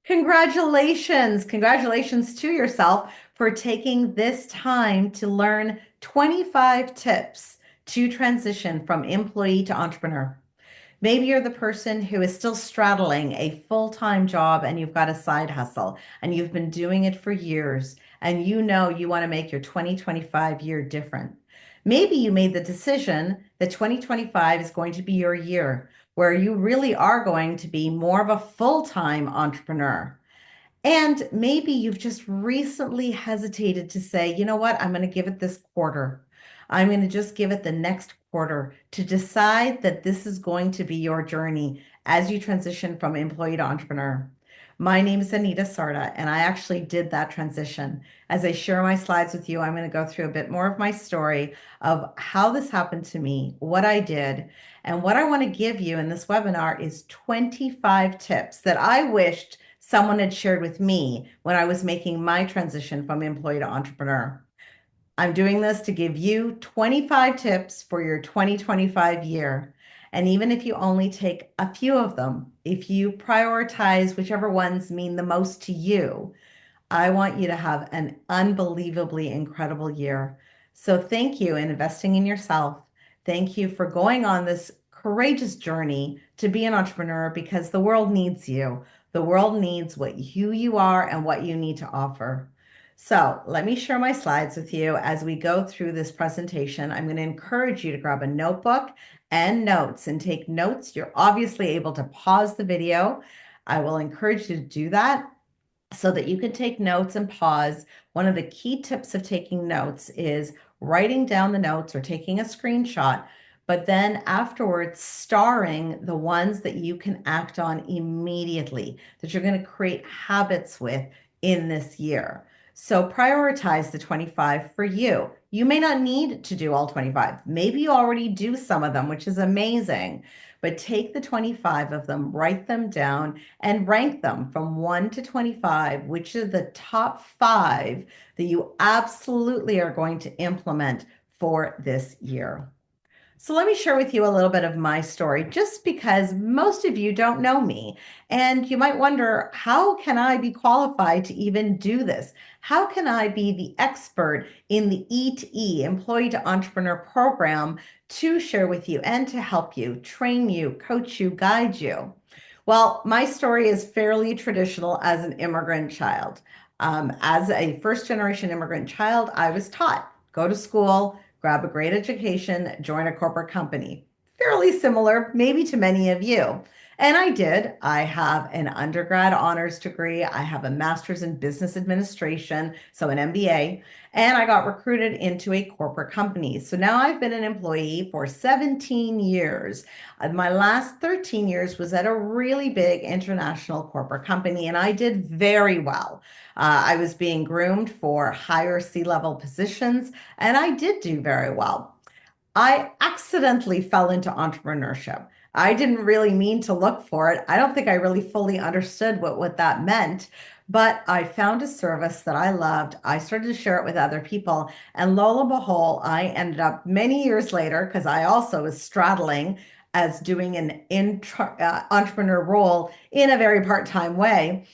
Congratulations. Congratulations to yourself for taking this time to learn 25 tips to transition from employee to entrepreneur. Maybe you're the person who is still straddling a full-time job and you've got a side hustle and you've been doing it for years and you know you want to make your 2025 year different. Maybe you made the decision that 2025 is going to be your year where you really are going to be more of a full-time entrepreneur. And maybe you've just recently hesitated to say, you know what, I'm going to give it this quarter. I'm going to just give it the next quarter to decide that this is going to be your journey as you transition from employee to entrepreneur. My name is Anita Sarda, and I actually did that transition. As I share my slides with you, I'm going to go through a bit more of my story of how this happened to me, what I did, and what I want to give you in this webinar is 25 tips that I wished someone had shared with me when I was making my transition from employee to entrepreneur. I'm doing this to give you 25 tips for your 2025 year. And even if you only take a few of them, if you prioritize whichever ones mean the most to you, I want you to have an unbelievably incredible year. So thank you in investing in yourself. Thank you for going on this courageous journey to be an entrepreneur because the world needs you. The world needs who you are and what you need to offer. So let me share my slides with you as we go through this presentation. I'm going to encourage you to grab a notebook and notes and take notes. You're obviously able to pause the video. I will encourage you to do that so that you can take notes and pause. One of the key tips of taking notes is writing down the notes or taking a screenshot, but then afterwards starring the ones that you can act on immediately, that you're going to create habits with in this year. So prioritize the 25 for you. You may not need to do all 25. Maybe you already do some of them, which is amazing. But take the 25 of them, write them down, and rank them from 1 to 25, which are the top five that you absolutely are going to implement for this year. So let me share with you a little bit of my story, just because most of you don't know me. And you might wonder, how can I be qualified to even do this? How can I be the expert in the E2E, Employee to Entrepreneur program, to share with you and to help you, train you, coach you, guide you? Well, my story is fairly traditional as an immigrant child. As a first generation immigrant child, I was taught go to school, grab a great education, join a corporate company. Fairly similar, maybe to many of you. And I did. I have an undergrad honors degree. I have a master's in business administration, so an MBA, and I got recruited into a corporate company. So now I've been an employee for 17 years. My last 13 years was at a really big international corporate company, and I did very well. I was being groomed for higher C-level positions, and I did do very well. I accidentally fell into entrepreneurship. I didn't really mean to look for it. I don't think I really fully understood what that meant, but I found a service that I loved. I started to share it with other people, and lo and behold, I ended up many years later, because I also was straddling as doing an entrepreneur role in a very part-time way,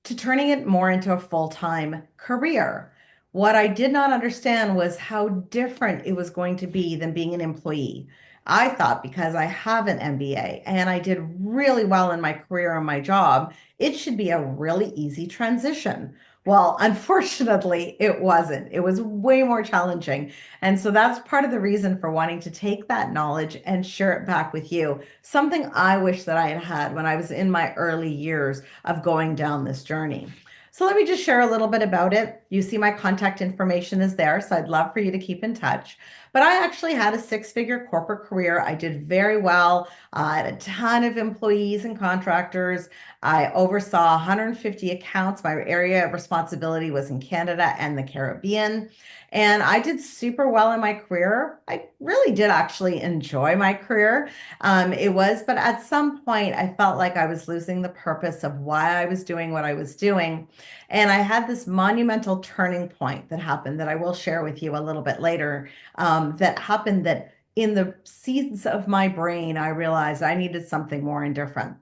to turning it more into a full-time career. What I did not understand was how different it was going to be than being an employee. I thought because I have an MBA and I did really well in my career and my job, it should be a really easy transition. Well, unfortunately, it wasn't. It was way more challenging. And so that's part of the reason for wanting to take that knowledge and share it back with you. Something I wish that I had had when I was in my early years of going down this journey. So let me just share a little bit about it. You see my contact information is there, so I'd love for you to keep in touch. But I actually had a six-figure corporate career. I did very well. I had a ton of employees and contractors. I oversaw 150 accounts. My area of responsibility was in Canada and the Caribbean. And I did super well in my career. I really did actually enjoy my career. But at some point, I felt like I was losing the purpose of why I was doing what I was doing. And I had this monumental turning point that happened that I will share with you a little bit later. That happened that in the seeds of my brain, I realized I needed something more and different.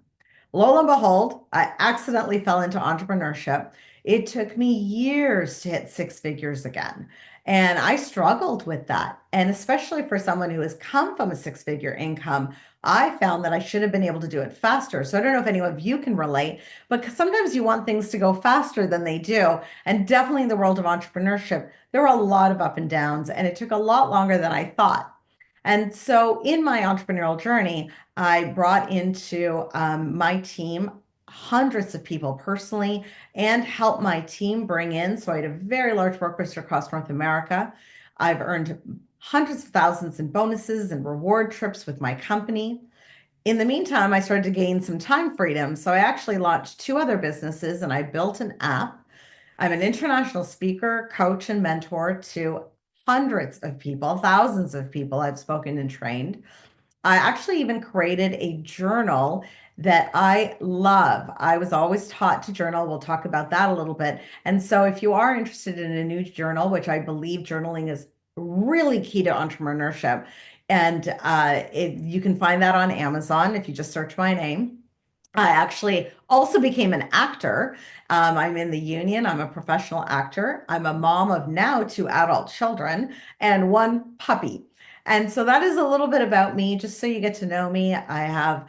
Lo and behold, I accidentally fell into entrepreneurship. It took me years to hit six figures again. And I struggled with that. And especially for someone who has come from a six-figure income, I found that I should have been able to do it faster. So I don't know if any of you can relate, but sometimes you want things to go faster than they do. And definitely in the world of entrepreneurship, there were a lot of up and downs, and it took a lot longer than I thought. And so in my entrepreneurial journey, I brought into my team hundreds of people personally and helped my team bring in. So I had a very large workforce across North America. I've earned hundreds of thousands in bonuses and reward trips with my company. In the meantime, I started to gain some time freedom. So I actually launched two other businesses and I built an app. I'm an international speaker, coach, and mentor to hundreds of people, thousands of people I've spoken and trained. I actually even created a journal that I love. I was always taught to journal. We'll talk about that a little bit. And so, if you are interested in a new journal, which I believe journaling is really key to entrepreneurship, and you can find that on Amazon if you just search my name. I actually also became an actor. I'm in the union. I'm a professional actor. I'm a mom of now two adult children and one puppy. And so that is a little bit about me, just so you get to know me. I have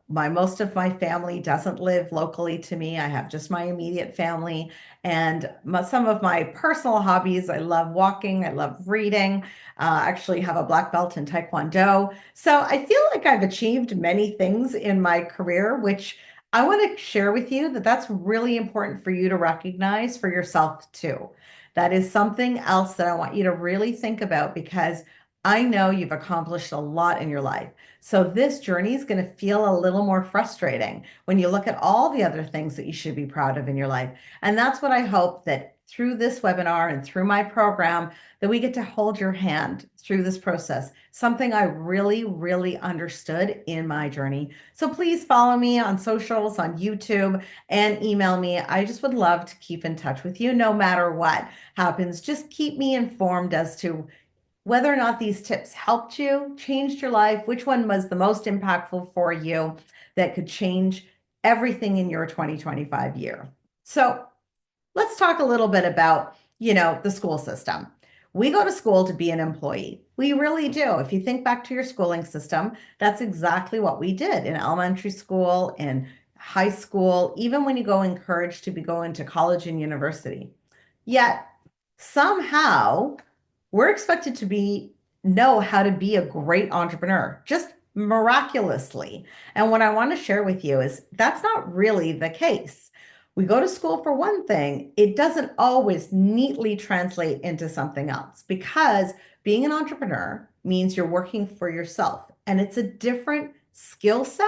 my most of my family doesn't live locally to me. I have just my immediate family and some of my personal hobbies. I love walking. I love reading. Actually have a black belt in Taekwondo. So I feel like I've achieved many things in my career, which I want to share with you that that's really important for you to recognize for yourself too. That is something else that I want you to really think about because I know you've accomplished a lot in your life. So this journey is going to feel a little more frustrating when you look at all the other things that you should be proud of in your life. And that's what I hope that through this webinar and through my program, that we get to hold your hand through this process, something I really, really understood in my journey. So please follow me on socials, on YouTube, and email me. I just would love to keep in touch with you no matter what happens. Just keep me informed as to whether or not these tips helped you, changed your life, which one was the most impactful for you that could change everything in your 2025 year. So let's talk a little bit about, the school system. We go to school to be an employee. We really do. If you think back to your schooling system, that's exactly what we did in elementary school, in high school, even when you go encouraged to be going to college and university. Yet somehow we're expected to know how to be a great entrepreneur, just miraculously. And what I want to share with you is that's not really the case. We go to school for one thing, it doesn't always neatly translate into something else because being an entrepreneur means you're working for yourself and it's a different skill set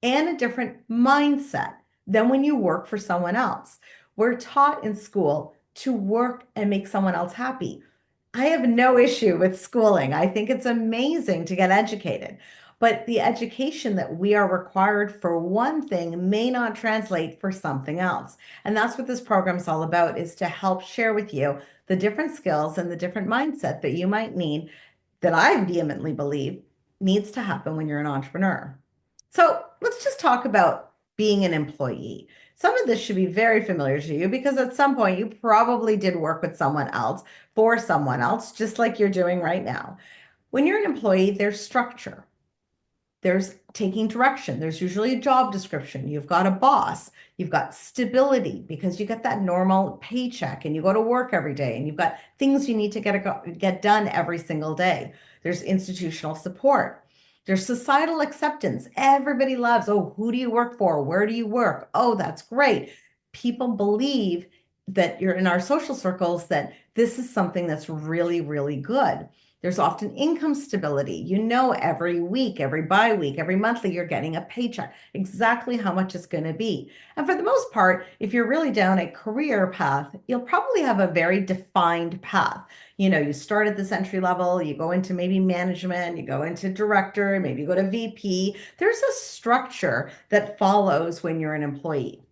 and a different mindset than when you work for someone else. We're taught in school to work and make someone else happy. I have no issue with schooling. I think it's amazing to get educated. But the education that we are required for one thing may not translate for something else. And that's what this program is all about, is to help share with you the different skills and the different mindset that you might need that I vehemently believe needs to happen when you're an entrepreneur. So let's just talk about being an employee. Some of this should be very familiar to you because at some point you probably did work with someone else for someone else, just like you're doing right now. When you're an employee, there's structure, there's taking direction, there's usually a job description, you've got a boss, you've got stability because you get that normal paycheck and you go to work every day and you've got things you need to get done every single day. There's institutional support. There's societal acceptance. Everybody loves, oh, who do you work for? Where do you work? Oh, that's great. People believe that you're in our social circles that this is something that's really, really good. There's often income stability. Every week, every bi-week, every monthly, you're getting a paycheck, exactly how much it's going to be. And for the most part, if you're really down a career path, you'll probably have a very defined path. You start at this entry level, you go into maybe management, you go into director, maybe you go to VP. There's a structure that follows when you're an employee.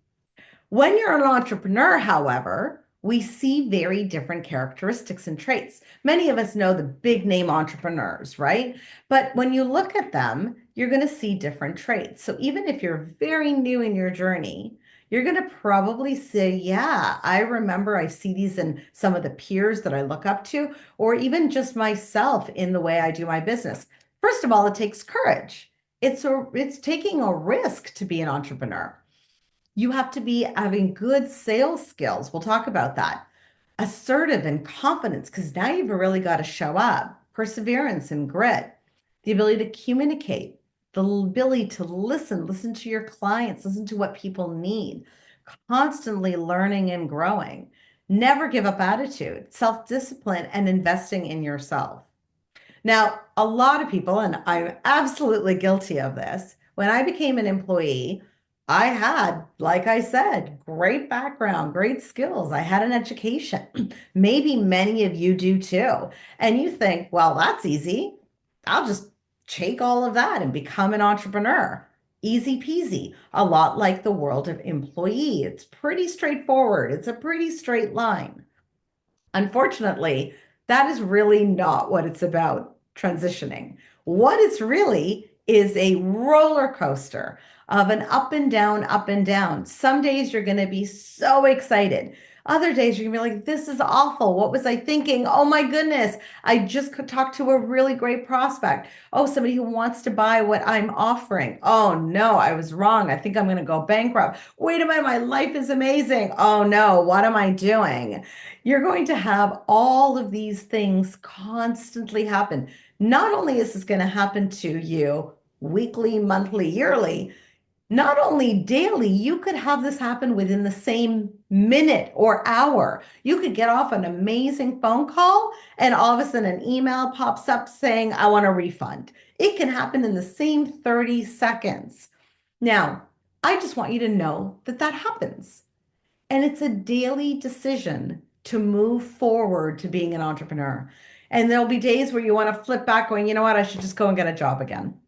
When you're an entrepreneur, however, we see very different characteristics and traits. Many of us know the big name entrepreneurs, right? But when you look at them, you're going to see different traits. So even if you're very new in your journey, you're going to probably say, yeah, I remember I see these in some of the peers that I look up to, or even just myself in the way I do my business. First of all, it takes courage. It's taking a risk to be an entrepreneur. You have to be having good sales skills. We'll talk about that. Assertive and confidence, because now you've really got to show up. Perseverance and grit, the ability to communicate, the ability to listen to your clients, listen to what people need, constantly learning and growing, never give up attitude, self-discipline, and investing in yourself. Now, a lot of people, and I'm absolutely guilty of this, when I became an employee, I had, like I said, great background, great skills. I had an education. Maybe many of you do too. And you think, well, that's easy. I'll just take all of that and become an entrepreneur. Easy peasy, a lot like the world of employee. It's pretty straightforward. It's a pretty straight line. Unfortunately, that is really not what it's about transitioning. What it's really is a roller coaster of an up and down, up and down. Some days you're going to be so excited. Other days you're going to be like, this is awful. What was I thinking? Oh my goodness. I just could talk to a really great prospect. Oh, somebody who wants to buy what I'm offering. Oh no, I was wrong. I think I'm going to go bankrupt. Wait a minute, my life is amazing. Oh no, what am I doing? You're going to have all of these things constantly happen. Not only is this going to happen to you weekly, monthly, yearly, not only daily, you could have this happen within the same minute or hour. You could get off an amazing phone call and all of a sudden an email pops up saying, I want a refund. It can happen in the same 30 seconds. Now, I just want you to know that that happens. And it's a daily decision to move forward to being an entrepreneur. And there'll be days where you want to flip back going, you know what, I should just go and get a job again.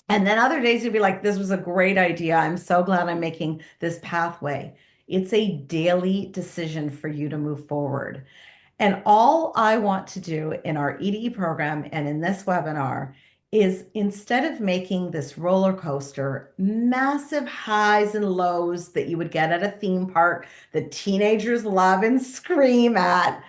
And then other days you'll be like, this was a great idea. I'm so glad I'm making this pathway. It's a daily decision for you to move forward. And all I want to do in our EDE program and in this webinar is instead of making this roller coaster, massive highs and lows that you would get at a theme park that teenagers love and scream at,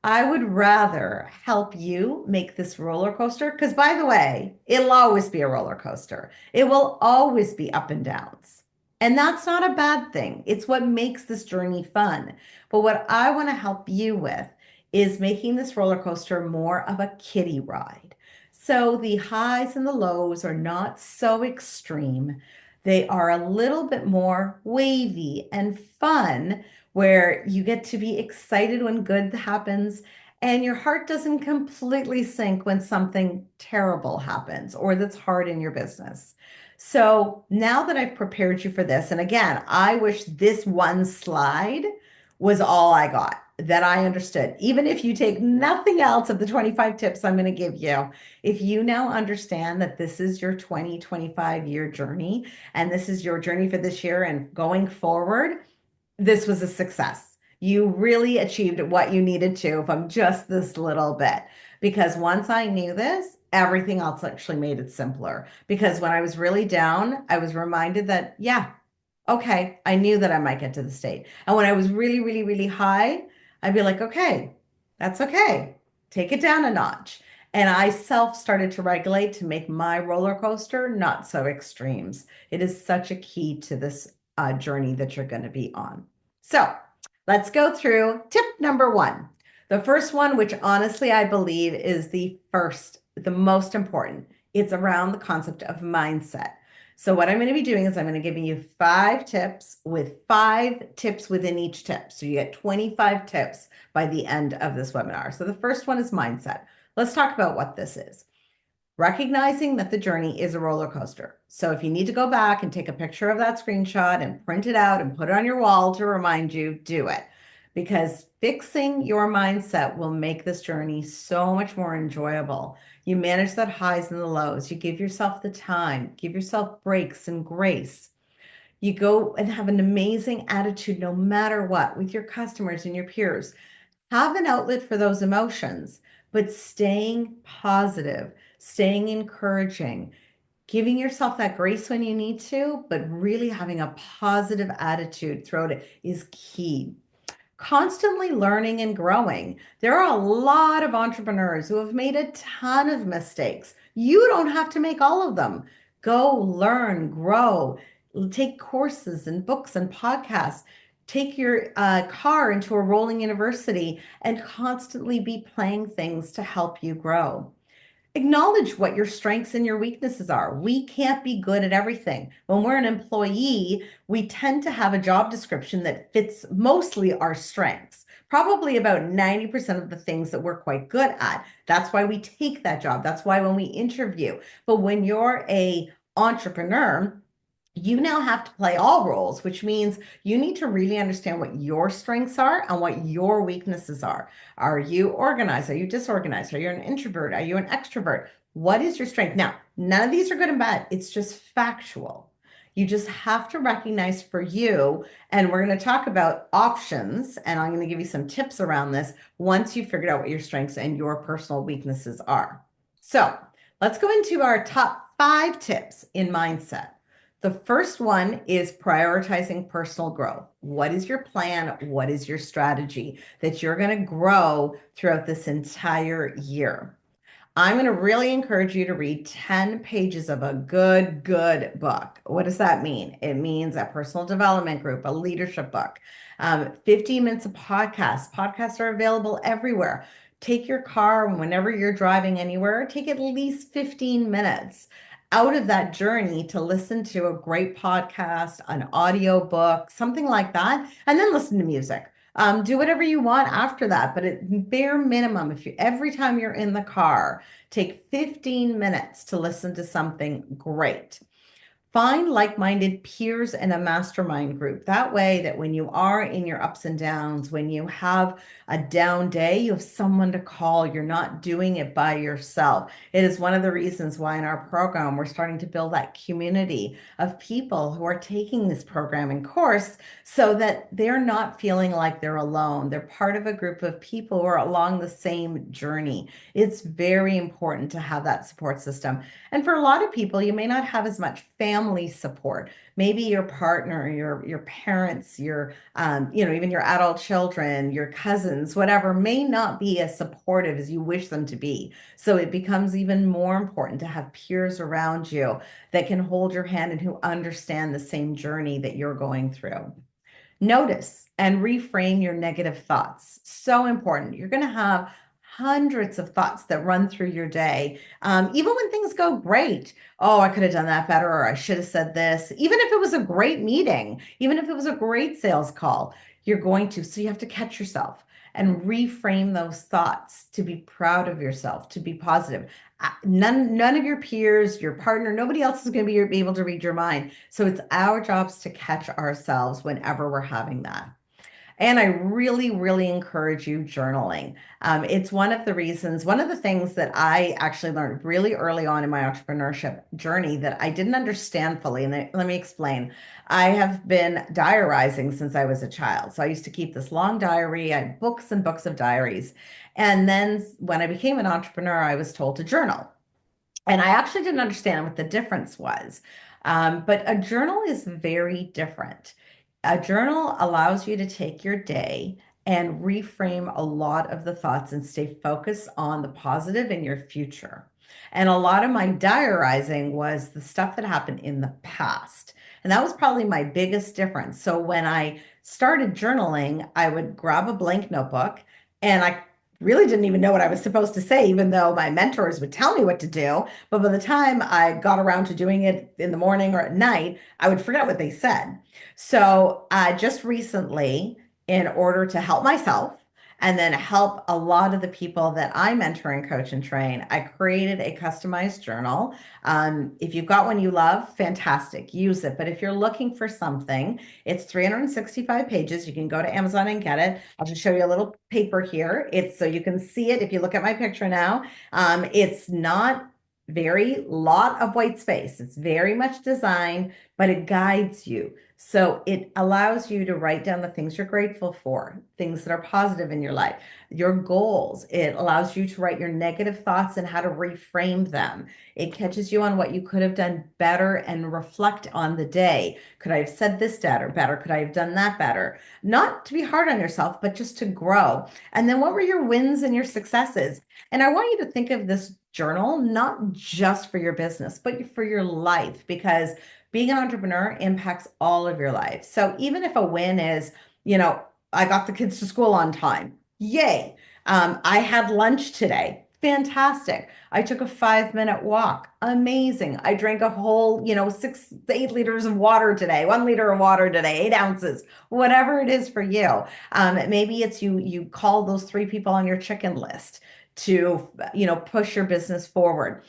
I would rather help you make this roller coaster. Because, by the way, it'll always be a roller coaster, it will always be up and downs. And that's not a bad thing. It's what makes this journey fun. But what I want to help you with is making this roller coaster more of a kiddie ride. So the highs and the lows are not so extreme. They are a little bit more wavy and fun, where you get to be excited when good happens and your heart doesn't completely sink when something terrible happens or that's hard in your business. So now that I've prepared you for this, and again, I wish this one slide was all I got, that I understood. Even if you take nothing else of the 25 tips I'm going to give you, if you now understand that this is your 25-year journey and this is your journey for this year and going forward, this was a success. You really achieved what you needed to from just this little bit. Because once I knew this, everything else actually made it simpler. Because when I was really down, I was reminded that, yeah, okay, I knew that I might get to the state. And when I was really, really, really high, I'd be like, okay, that's okay. Take it down a notch. And I self started to regulate to make my roller coaster not so extremes. It is such a key to this journey that you're going to be on. So let's go through tip number one. The first one, which honestly I believe is the most important, it's around the concept of mindset. So what I'm going to be doing is I'm going to give you 5 tips with 5 tips within each tip. So you get 25 tips by the end of this webinar. So the first one is mindset. Let's talk about what this is. Recognizing that the journey is a roller coaster. So if you need to go back and take a picture of that screenshot and print it out and put it on your wall to remind you, do it. Because fixing your mindset will make this journey so much more enjoyable. You manage the highs and the lows. You give yourself the time, give yourself breaks and grace. You go and have an amazing attitude no matter what with your customers and your peers. Have an outlet for those emotions, but staying positive, staying encouraging, giving yourself that grace when you need to, but really having a positive attitude throughout it is key. Constantly learning and growing. There are a lot of entrepreneurs who have made a ton of mistakes. You don't have to make all of them. Go learn, grow, take courses and books and podcasts. Take your car into a rolling university and constantly be playing things to help you grow. Acknowledge what your strengths and your weaknesses are. We can't be good at everything. When we're an employee, we tend to have a job description that fits mostly our strengths, probably about 90% of the things that we're quite good at. That's why we take that job. That's why when we interview. But when you're a entrepreneur, you now have to play all roles, which means you need to really understand what your strengths are and what your weaknesses are. Are you organized? Are you disorganized? Are you an introvert? Are you an extrovert? What is your strength? Now, none of these are good and bad. It's just factual. You just have to recognize for you, and we're going to talk about options, and I'm going to give you some tips around this once you've figured out what your strengths and your personal weaknesses are. So let's go into our top 5 tips in mindset. The first one is prioritizing personal growth. What is your plan? What is your strategy that you're going to grow throughout this entire year? I'm going to really encourage you to read 10 pages of a good book. What does that mean? It means a personal development group, a leadership book, 15 minutes of podcasts. Podcasts are available everywhere. Take your car whenever you're driving anywhere, take at least 15 minutes out of that journey to listen to a great podcast, an audio book, something like that, and then listen to music. Do whatever you want after that, but at bare minimum, if you every time you're in the car, take 15 minutes to listen to something great. Find like-minded peers in a mastermind group. That way that when you are in your ups and downs, when you have a down day, you have someone to call. You're not doing it by yourself. It is one of the reasons why in our program, we're starting to build that community of people who are taking this program and course so that they're not feeling like they're alone. They're part of a group of people who are along the same journey. It's very important to have that support system. And for a lot of people, you may not have as much family support. Maybe your partner, your parents, your even your adult children, your cousins, whatever, may not be as supportive as you wish them to be. So it becomes even more important to have peers around you that can hold your hand and who understand the same journey that you're going through. Notice and reframe your negative thoughts. So important. You're going to have hundreds of thoughts that run through your day. Even when things go great. Oh, I could have done that better, or I should have said this. Even if it was a great meeting, even if it was a great sales call, you're going to. So you have to catch yourself and reframe those thoughts to be proud of yourself, to be positive. None of your peers, your partner, nobody else is going to be able to read your mind. So it's our jobs to catch ourselves whenever we're having that. And I really encourage you journaling. It's one of the reasons, one of the things that I actually learned really early on in my entrepreneurship journey that I didn't understand fully. And let me explain. I have been diarizing since I was a child. So I used to keep this long diary. I had books and books of diaries. And then when I became an entrepreneur, I was told to journal. And I actually didn't understand what the difference was. But a journal is very different. A journal allows you to take your day and reframe a lot of the thoughts and stay focused on the positive in your future. And a lot of my diarizing was the stuff that happened in the past. And that was probably my biggest difference. So when I started journaling, I would grab a blank notebook and I really didn't even know what I was supposed to say, even though my mentors would tell me what to do. But by the time I got around to doing it in the morning or at night, I would forget what they said. So just recently, in order to help myself and then help a lot of the people that I mentor and coach and train, I created a customized journal. If you've got one you love, fantastic, use it. But if you're looking for something, it's 365 pages. You can go to Amazon and get it. I'll just show you a little paper here. It's so you can see it. If you look at my picture now, it's not very lot of white space. It's very much designed, but it guides you. So it allows you to write down the things you're grateful for, things that are positive in your life, your goals. It allows you to write your negative thoughts and how to reframe them. It catches you on what you could have done better and reflect on the day. Could I have said this better? Could I have done that better? Not to be hard on yourself, but just to grow. And then what were your wins and your successes? And I want you to think of this journal not just for your business, but for your life, because being an entrepreneur impacts all of your life. So even if a win is, you know, I got the kids to school on time, yay. I had lunch today. Fantastic. I took a 5-minute walk. Amazing. I drank a whole, 6 to 8 liters of water today, 1 liter of water today, 8 ounces, whatever it is for you. Maybe it's you call those 3 people on your chicken list to, push your business forward.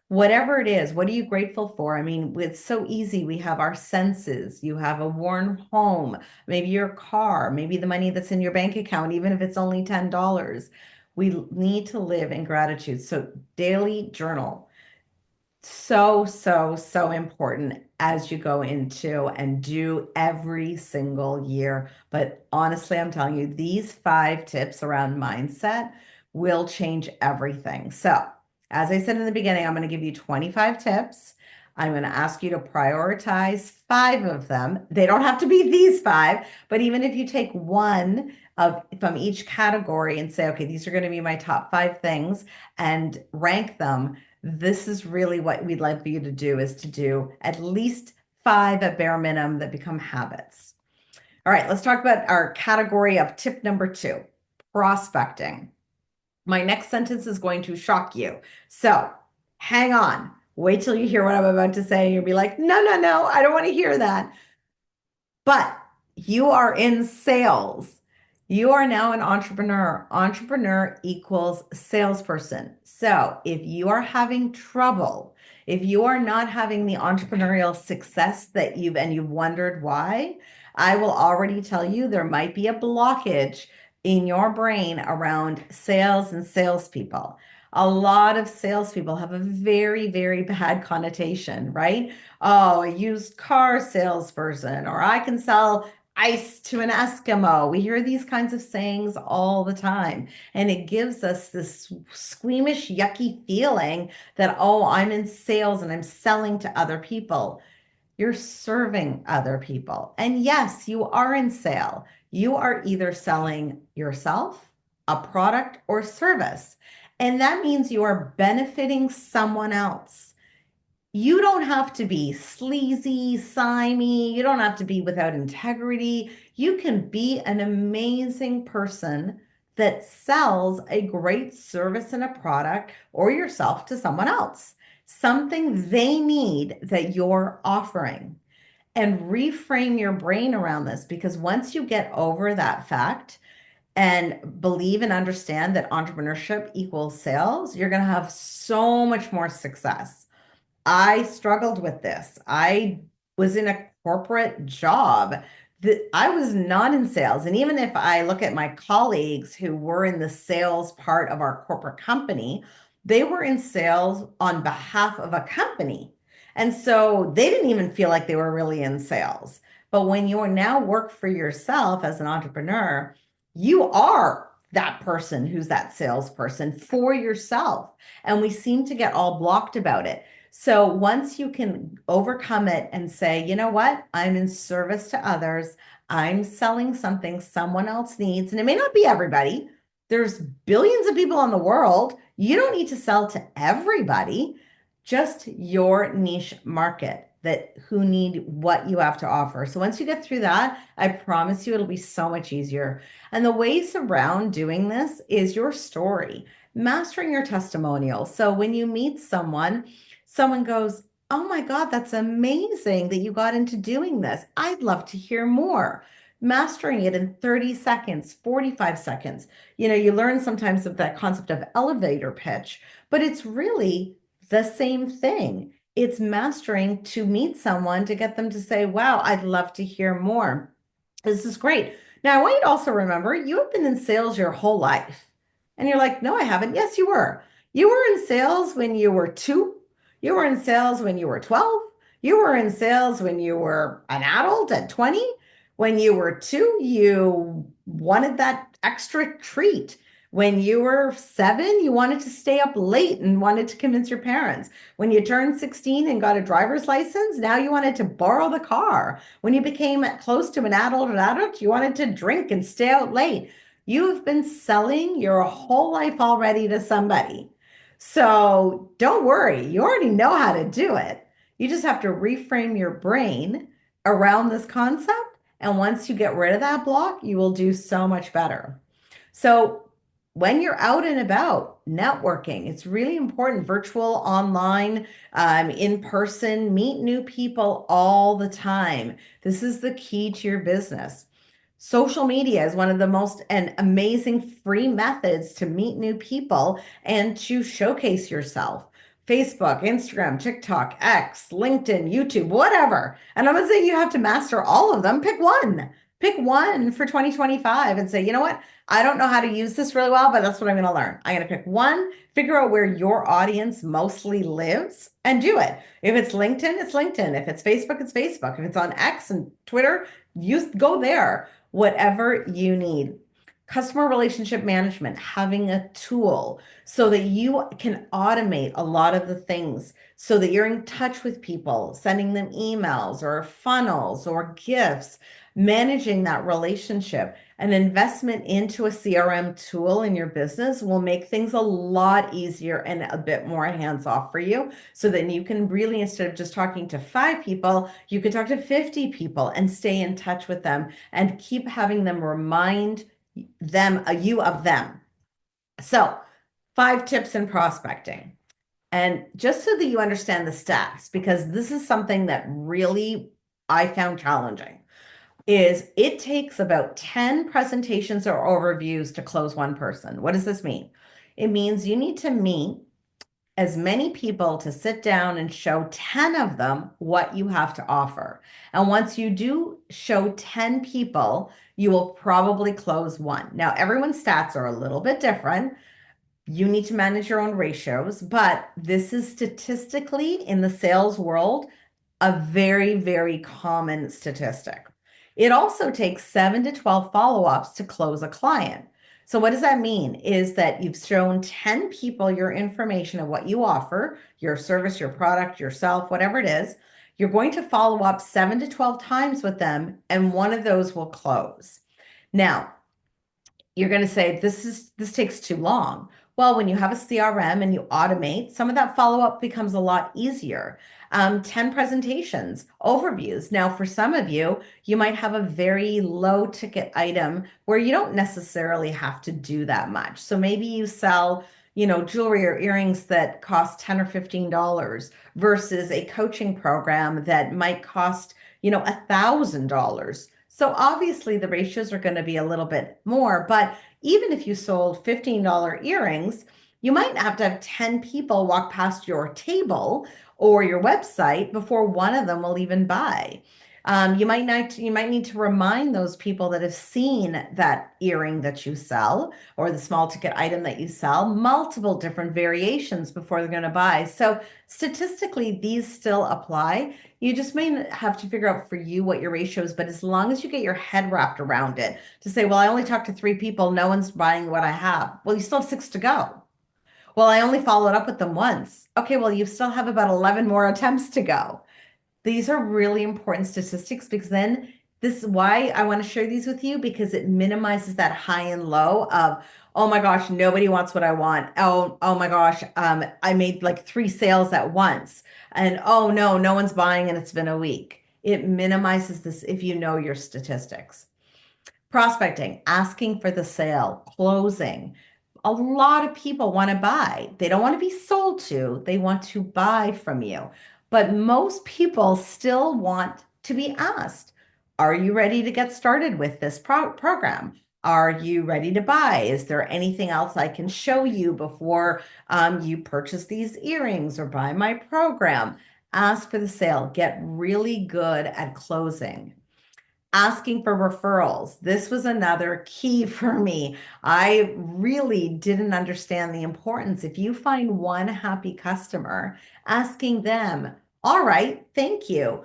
Whatever it is, what are you grateful for? I mean, it's so easy. We have our senses. You have a worn home, maybe your car, maybe the money that's in your bank account, even if it's only $10. We need to live in gratitude. So, daily journal, so, so, so important as you go into and do every single year. But honestly, I'm telling you, these 5 tips around mindset will change everything. So, as I said in the beginning, I'm going to give you 25 tips. I'm going to ask you to prioritize 5 of them. They don't have to be these 5, but even if you take one of from each category and say, okay, these are going to be my top 5 things and rank them, this is really what we'd like you to do, is to do at least 5 at bare minimum that become habits. All right, let's talk about our category of tip number 2, prospecting. My next sentence is going to shock you. So hang on. Wait till you hear what I'm about to say. You'll be like, no, no, no, I don't want to hear that. But you are in sales. You are now an entrepreneur. Entrepreneur equals salesperson. So if you are having trouble, if you are not having the entrepreneurial success that you've wondered why, I will already tell you there might be a blockage in your brain around sales and salespeople. A lot of salespeople have a very, very bad connotation, right? Oh, a used car salesperson, or I can sell ice to an Eskimo. We hear these kinds of sayings all the time. And it gives us this squeamish, yucky feeling that, oh, I'm in sales and I'm selling to other people. You're serving other people. And yes, you are in sale. You are either selling yourself, a product, or service. And that means you are benefiting someone else. You don't have to be sleazy, simey. You don't have to be without integrity. You can be an amazing person that sells a great service and a product or yourself to someone else, something they need that you're offering. And reframe your brain around this, because once you get over that fact and believe and understand that entrepreneurship equals sales, you're going to have so much more success. I struggled with this. I was in a corporate job that I was not in sales. And even if I look at my colleagues who were in the sales part of our corporate company, they were in sales on behalf of a company. And so they didn't even feel like they were really in sales. But when you now work for yourself as an entrepreneur, you are that person who's that salesperson for yourself. And we seem to get all blocked about it. So once you can overcome it and say, you know what, I'm in service to others, I'm selling something someone else needs, and it may not be everybody. There's billions of people in the world. You don't need to sell to everybody, just your niche market that who need what you have to offer. So once you get through that, I promise you it'll be so much easier. And the ways around doing this is your story, mastering your testimonial. So when you meet someone goes, oh my God, that's amazing that you got into doing this. I'd love to hear more. Mastering it in 30 seconds, 45 seconds. You learn sometimes of that concept of elevator pitch, but it's really the same thing. It's mastering to meet someone to get them to say, wow, I'd love to hear more. This is great. Now, I want you to also remember you have been in sales your whole life. And you're like, no, I haven't. Yes, you were. You were in sales when you were 2. You were in sales when you were 12. You were in sales when you were an adult at 20. When you were two, you wanted that extra treat. When you were seven, you wanted to stay up late and wanted to convince your parents. When you turned 16 and got a driver's license, now you wanted to borrow the car. When you became close to an adult, you wanted to drink and stay out late. You've been selling your whole life already to somebody. So don't worry, you already know how to do it. You just have to reframe your brain around this concept. And once you get rid of that block, you will do so much better. So when you're out and about networking, it's really important, virtual, online, in person, meet new people all the time. This is the key to your business. Social media is one of the most and amazing free methods to meet new people and to showcase yourself. Facebook, Instagram, TikTok, X, LinkedIn, YouTube, whatever. And I'm not saying you have to master all of them. Pick one. Pick one for 2025 and say, you know what? I don't know how to use this really well, but that's what I'm going to learn. I'm going to pick one, figure out where your audience mostly lives, and do it. If it's LinkedIn, it's LinkedIn. If it's Facebook, it's Facebook. If it's on X and Twitter, use go there. Whatever you need. Customer relationship management, having a tool so that you can automate a lot of the things so that you're in touch with people, sending them emails or funnels or gifts, managing that relationship. An investment into a CRM tool in your business will make things a lot easier and a bit more hands off for you. So then you can really, instead of just talking to 5 people, you could talk to 50 people and stay in touch with them and keep having them remind you of them. So 5 tips in prospecting. And just so that you understand the stats, because this is something that really I found challenging, is it takes about 10 presentations or overviews to close one person. What does this mean? It means you need to meet as many people to sit down and show 10 of them what you have to offer. And once you do show 10 people, you will probably close one. Now, everyone's stats are a little bit different. You need to manage your own ratios, but this is statistically in the sales world a very, very common statistic. It also takes 7 to 12 follow-ups to close a client. So what does that mean? Is that you've shown 10 people your information of what you offer, your service, your product, yourself, whatever it is. You're going to follow up 7 to 12 times with them, and one of those will close. Now, you're going to say this takes too long. Well, when you have a CRM and you automate, some of that follow-up becomes a lot easier. 10 presentations, overviews. Now, for some of you, you might have a very low ticket item where you don't necessarily have to do that much. So maybe you sell, jewelry or earrings that cost $10 or $15 versus a coaching program that might cost, $1,000. So obviously the ratios are going to be a little bit more, but even if you sold $15 earrings, you might have to have 10 people walk past your table or your website before one of them will even buy. You might need to remind those people that have seen that earring that you sell or the small ticket item that you sell multiple different variations before they're going to buy. So statistically, these still apply. You just may have to figure out for you what your ratio is, but as long as you get your head wrapped around it to say, well, I only talked to 3 people, no one's buying what I have. Well, you still have 6 to go. Well, I only followed up with them once. Okay, well, you still have about 11 more attempts to go. These are really important statistics because then this is why I want to share these with you because it minimizes that high and low of, oh my gosh, nobody wants what I want. Oh my gosh, I made like 3 sales at once. And oh no, no one's buying and it's been a week. It minimizes this if you know your statistics. Prospecting, asking for the sale, closing. A lot of people want to buy. They don't want to be sold to, they want to buy from you. But most people still want to be asked, are you ready to get started with this program? Are you ready to buy? Is there anything else I can show you before you purchase these earrings or buy my program? Ask for the sale. Get really good at closing. Asking for referrals. This was another key for me. I really didn't understand the importance. If you find one happy customer, asking them All right, thank you.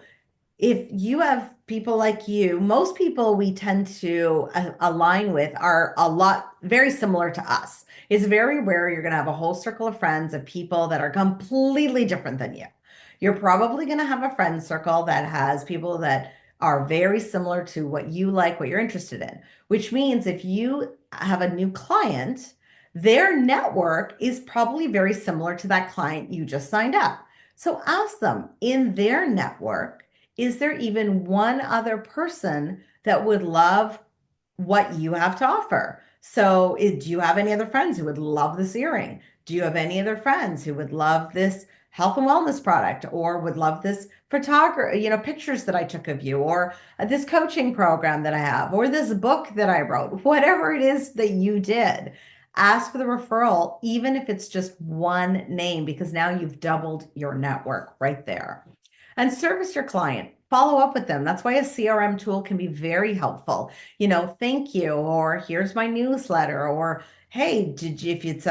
If you have people like you, most people we tend to align with are a lot very similar to us. It's very rare you're going to have a whole circle of friends of people that are completely different than you. You're probably going to have a friend circle that has people that are very similar to what you like, what you're interested in, which means if you have a new client, their network is probably very similar to that client you just signed up. So ask them in their network, is there even one other person that would love what you have to offer? So, do you have any other friends who would love this earring? Do you have any other friends who would love this health and wellness product or would love this photography, pictures that I took of you, or this coaching program that I have, or this book that I wrote, whatever it is that you did? Ask for the referral, even if it's just one name, because now you've doubled your network right there. And service your client. Follow up with them. That's why a CRM tool can be very helpful. Thank you, or here's my newsletter, or hey, if it's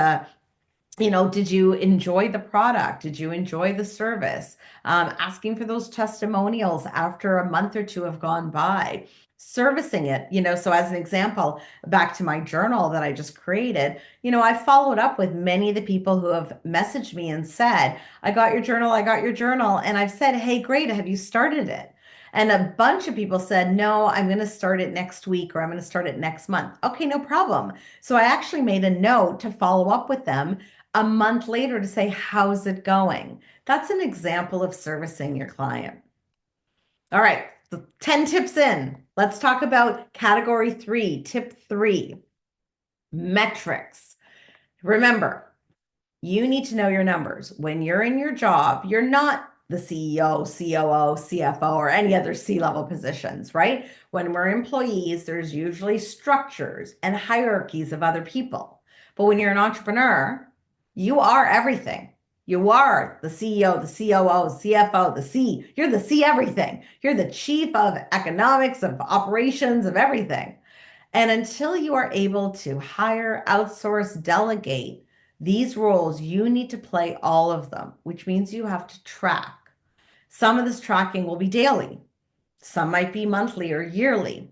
did you enjoy the product? Did you enjoy the service? Asking for those testimonials after a month or two have gone by. Servicing it, so as an example, back to my journal that I just created, I followed up with many of the people who have messaged me and said, I got your journal, I got your journal. And I've said, hey, great, have you started it? And a bunch of people said, no, I'm going to start it next week or I'm going to start it next month. Okay, no problem. So I actually made a note to follow up with them a month later to say, how's it going? That's an example of servicing your client. All right, so 10 tips in. Let's talk about category 3, tip 3, metrics. Remember, you need to know your numbers. When you're in your job, you're not the CEO, COO, CFO, or any other C-level positions, right? When we're employees, there's usually structures and hierarchies of other people. But when you're an entrepreneur, you are everything. You are the CEO, the COO, CFO, the C. You're the C everything. You're the chief of economics, of operations, of everything. And until you are able to hire, outsource, delegate these roles, you need to play all of them, which means you have to track. Some of this tracking will be daily, some might be monthly or yearly.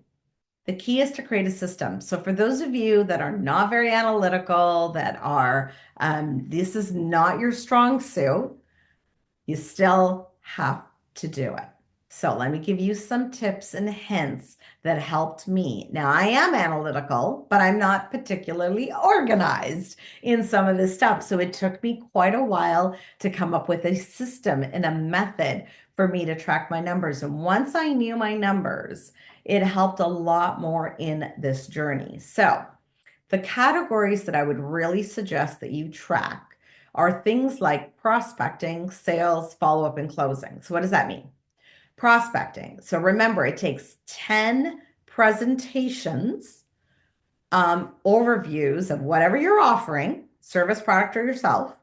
The key is to create a system. So for those of you that are not very analytical, that are, this is not your strong suit, you still have to do it. So let me give you some tips and hints that helped me. Now, I am analytical, but I'm not particularly organized in some of this stuff. So it took me quite a while to come up with a system and a method for me to track my numbers. And once I knew my numbers, it helped a lot more in this journey. So the categories that I would really suggest that you track are things like prospecting, sales, follow-up, and closing. So what does that mean? Prospecting. So remember, it takes 10 presentations, overviews of whatever you're offering, service, product, or yourself,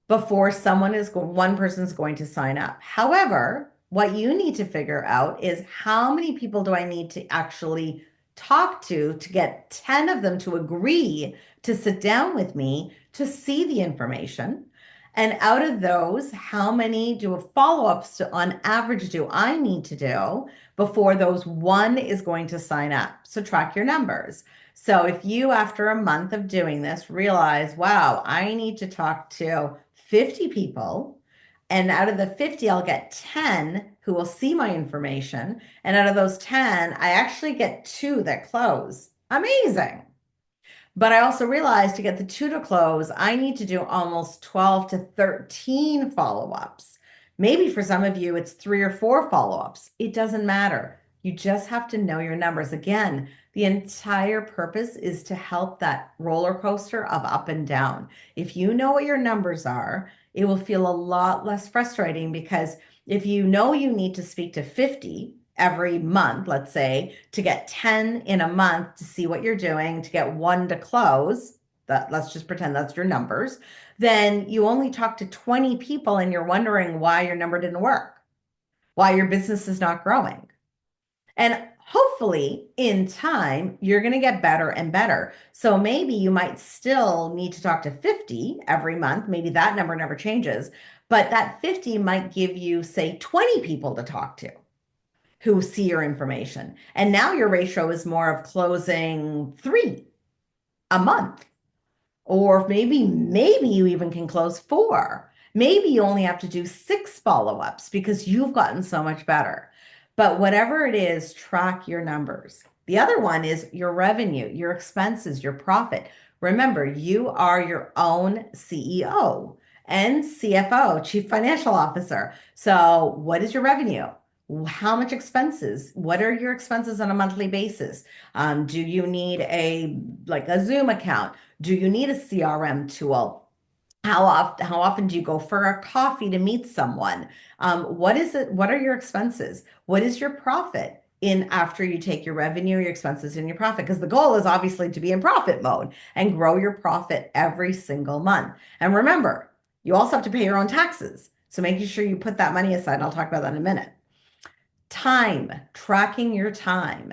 before one person's going to sign up. However, what you need to figure out is how many people do I need to actually talk to get 10 of them to agree to sit down with me to see the information. And out of those, how many follow-ups on average do I need to do before those one is going to sign up? So track your numbers. So if you, after a month of doing this, realize, wow, I need to talk to 50 people, and out of the 50, I'll get 10 who will see my information. And out of those 10, I actually get 2 that close. Amazing. But I also realized to get the 2 to close, I need to do almost 12 to 13 follow-ups. Maybe for some of you, it's 3 or 4 follow-ups. It doesn't matter. You just have to know your numbers. Again, the entire purpose is to help that roller coaster of up and down. If you know what your numbers are, it will feel a lot less frustrating, because if you know you need to speak to 50 every month, let's say, to get 10 in a month to see what you're doing, to get 1 to close, let's just pretend that's your numbers, then you only talk to 20 people and you're wondering why your number didn't work, why your business is not growing. And hopefully in time, you're going to get better and better. So maybe you might still need to talk to 50 every month. Maybe that number never changes, But that 50 might give you, say, 20 people to talk to who see your information. And now your ratio is more of closing 3 a month. Or maybe you even can close 4. Maybe you only have to do 6 follow-ups because you've gotten so much better. But whatever it is, track your numbers. The other one is your revenue, your expenses, your profit. Remember, you are your own CEO and CFO, Chief Financial Officer. So, what is your revenue? How much expenses? What are your expenses on a monthly basis? Do you need a Zoom account? Do you need a CRM tool? How often do you go for a coffee to meet someone? What is it? What are your expenses? What is your profit in after you take your revenue, your expenses, and your profit? Because the goal is obviously to be in profit mode and grow your profit every single month. And remember, you also have to pay your own taxes. So making sure you put that money aside. I'll talk about that in a minute. Time, tracking your time.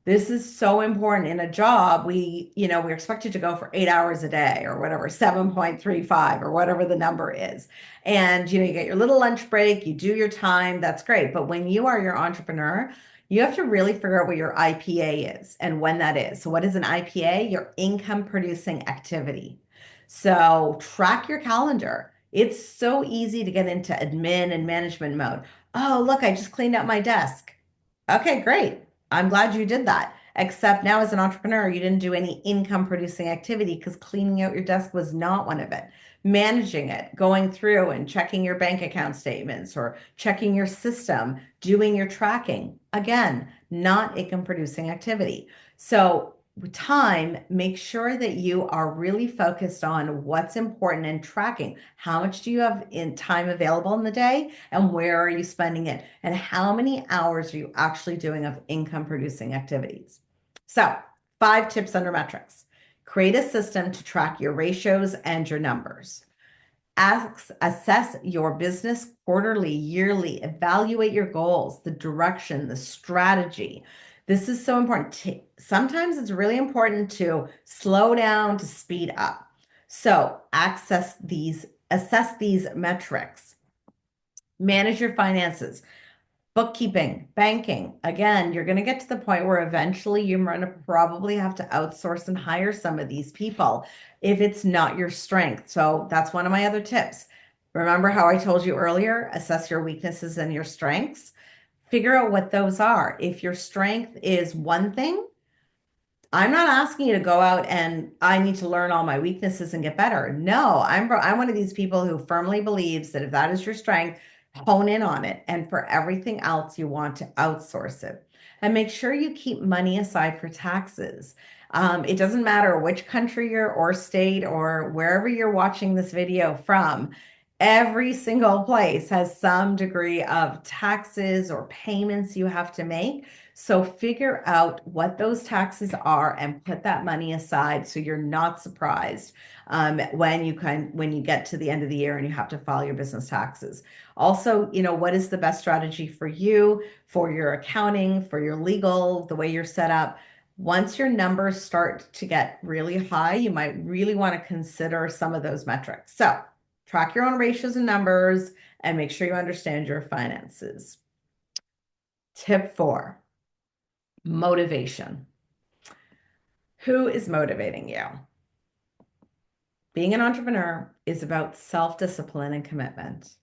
This is so important in a job. We're expected to go for 8 hours a day or whatever, 7.35 or whatever the number is. And, you get your little lunch break, you do your time, that's great. But when you are your entrepreneur, you have to really figure out what your IPA is and when that is. So what is an IPA? Your income producing activity. So track your calendar. It's so easy to get into admin and management mode. Oh, look, I just cleaned out my desk. Okay, great. I'm glad you did that. Except now, as an entrepreneur, you didn't do any income producing activity because cleaning out your desk was not one of it. Managing it, going through and checking your bank account statements or checking your system, doing your tracking. Again, not income producing activity. So, with time, make sure that you are really focused on what's important and tracking. How much do you have in time available in the day and where are you spending it? And how many hours are you actually doing of income producing activities? So, 5 tips under metrics. Create a system to track your ratios and your numbers. Assess your business quarterly, yearly, evaluate your goals, the direction, the strategy. This is so important. Sometimes it's really important to slow down to speed up. So assess these metrics. Manage your finances, bookkeeping, banking. Again, you're going to get to the point where eventually you're going to probably have to outsource and hire some of these people if it's not your strength. So that's one of my other tips. Remember how I told you earlier, assess your weaknesses and your strengths. Figure out what those are. If your strength is one thing, I'm not asking you to go out and I need to learn all my weaknesses and get better. No, I'm one of these people who firmly believes that if that is your strength, hone in on it. And for everything else, you want to outsource it. And make sure you keep money aside for taxes. It doesn't matter which country you're or state or wherever you're watching this video from. Every single place has some degree of taxes or payments you have to make. So figure out what those taxes are and put that money aside so you're not surprised when you get to the end of the year and you have to file your business taxes. Also, what is the best strategy for you, for your accounting, for your legal, the way you're set up? Once your numbers start to get really high, you might really want to consider some of those metrics. So track your own ratios and numbers and make sure you understand your finances. Tip 4. Motivation. Who is motivating you? Being an entrepreneur is about self-discipline and commitment.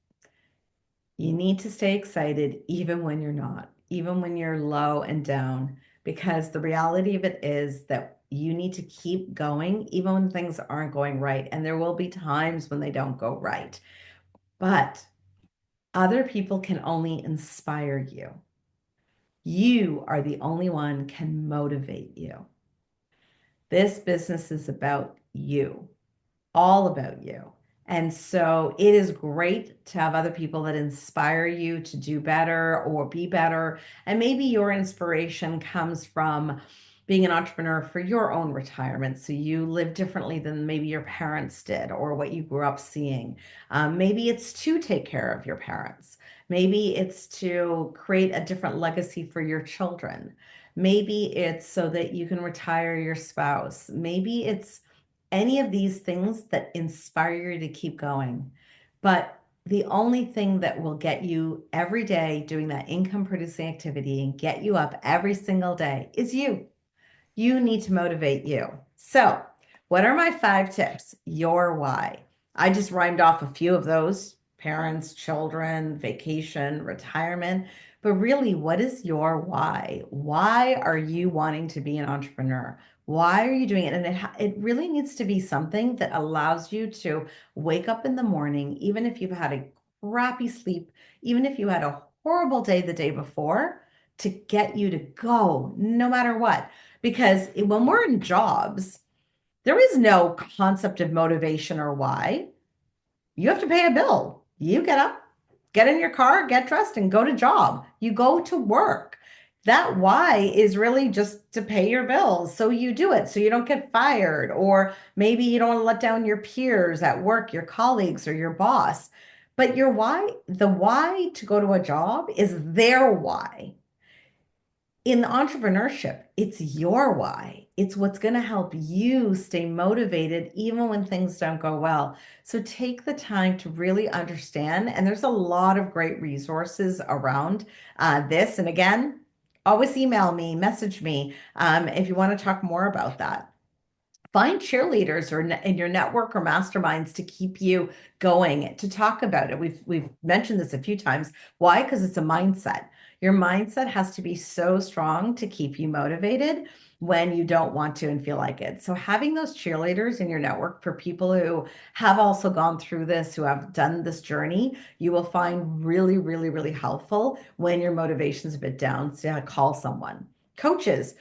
You need to stay excited even when you're not, even when you're low and down, because the reality of it is that you need to keep going even when things aren't going right. And there will be times when they don't go right. But other people can only inspire you. You are the only one can motivate you. This business is about you, all about you. And so it is great to have other people that inspire you to do better or be better. And maybe your inspiration comes from being an entrepreneur for your own retirement. So you live differently than maybe your parents did or what you grew up seeing. Maybe it's to take care of your parents. Maybe it's to create a different legacy for your children. Maybe it's so that you can retire your spouse. Maybe it's any of these things that inspire you to keep going. But the only thing that will get you every day doing that income producing activity and get you up every single day is you. You need to motivate you. So, what are my 5 tips? Your why. I just rhymed off a few of those: parents, children, vacation, retirement. But really, what is your why? Why are you wanting to be an entrepreneur? Why are you doing it? And it really needs to be something that allows you to wake up in the morning, even if you've had a crappy sleep, even if you had a horrible day the day before, to get you to go no matter what. Because when we're in jobs, there is no concept of motivation or why. You have to pay a bill. You get up, get in your car, get dressed, and go to job. You go to work. That why is really just to pay your bills. So you do it so you don't get fired, or maybe you don't want to let down your peers at work, your colleagues, or your boss. But your why, the why to go to a job is their why. In entrepreneurship, it's your why. It's what's going to help you stay motivated even when things don't go well. So take the time to really understand. And there's a lot of great resources around this. And again, always email me, message me if you want to talk more about that. Find cheerleaders or in your network or masterminds to keep you going, to talk about it. We've mentioned this a few times. Why? Because it's a mindset. Your mindset has to be so strong to keep you motivated when you don't want to and feel like it. So having those cheerleaders in your network for people who have also gone through this, who have done this journey, you will find really, really, really helpful when your motivation's a bit down. So call someone. Coaches